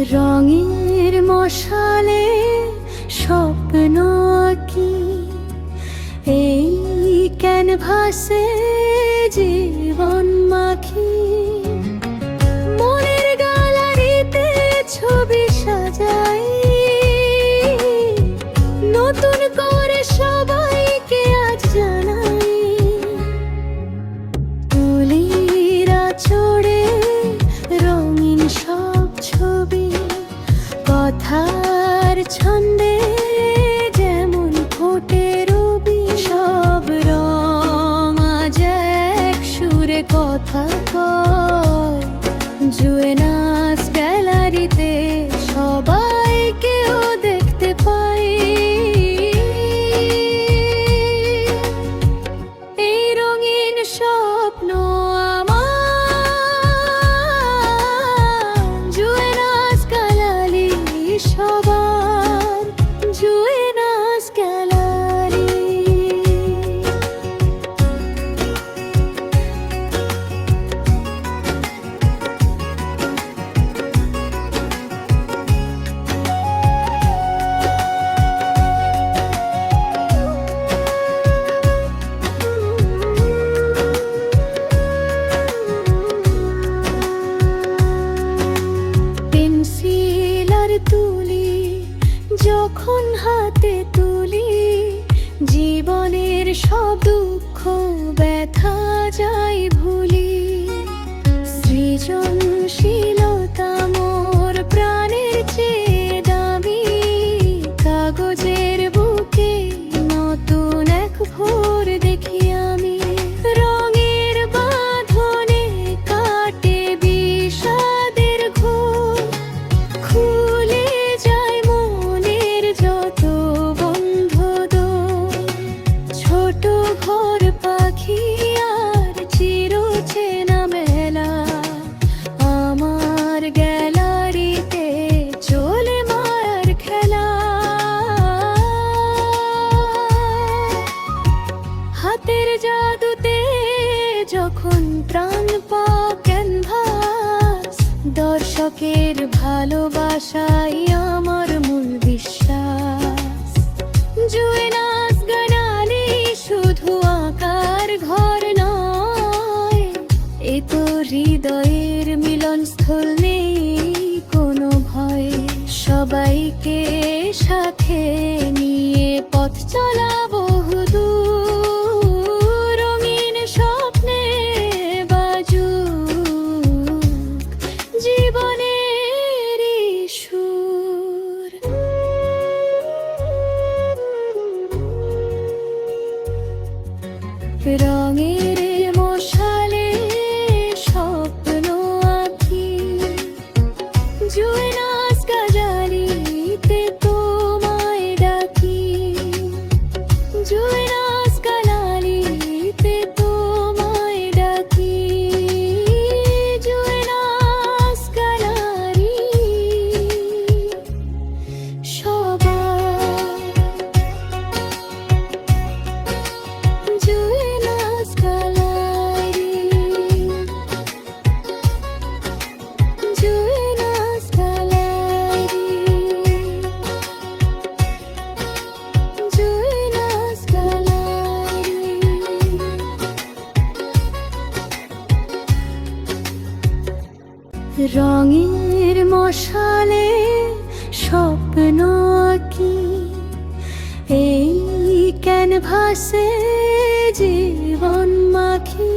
রঙের মশালে স্বপ্ন আঁকি, এই ক্যানভাসে জীবন মাখি। মনের গ্যালারিতে ছবি সাজাই, নতুন করে সবাইকে আজ জানাই। তুলিরা চড়ে রঙিন সব ছবি, কথার ছন্দে যেমন ফোটে রবি। সব রং আজ এক সুরে কথা কয়, জুয়েনাস গ্যালারিতে সবাইকেও দেখতে পাই। এই রঙিন স্বপ্ন সবার জুয়েনাস গ্যালারি। পেন্সিল আর তুলি যখন হাতে তুলি, জীবনের সব দুঃখ ব্যথা যাই ভুলি। সৃজনশীলতা মোর প্রাণের চেয়ে দামি, কাগজের বুকে নতুন এক ভোর দেখি আমি। রঙের বাঁধনে কাটে বিষাদের ঘোর, খুলে যায় মনের যত বন্ধ দোর। ছোট ঘর পাখি আর চিরচেনা মেলা, আমার গ্যালারিতে চলে মায়ার খেলা। হাতের জাদুতে যখন প্রাণ পাও ক্যানভাস, দর্শকের ভালোবাসাই আমার মূল বিশ্বাস। জুয়েনাস গ্যালারি শুধু আঁকার ঘর নয়, এ তো হৃদয়ের মিলনস্থল, নেই কোনো ভয়। সবাইকে সাথে নিয়ে পথ চলা বহুদূর, রঙিন স্বপ্নে বাজুক জীবনের সুর। রঙের মশালে স্বপ্ন আঁকি, জুয়েনাস গ্যালারিতে তোমায় ডাকি। জুয়েনাস গ্যালারিতে তোমায় ডাকি, জুয়েনাস গ্যালারি সবার জুয়েনাস গ্যালারি। জুয়েনাস গ্যালারি, জুয়েনাস গ্যালারি। রঙের মশালে স্বপ্ন আঁকি, এই ক্যানভাসে জীবন মাখি।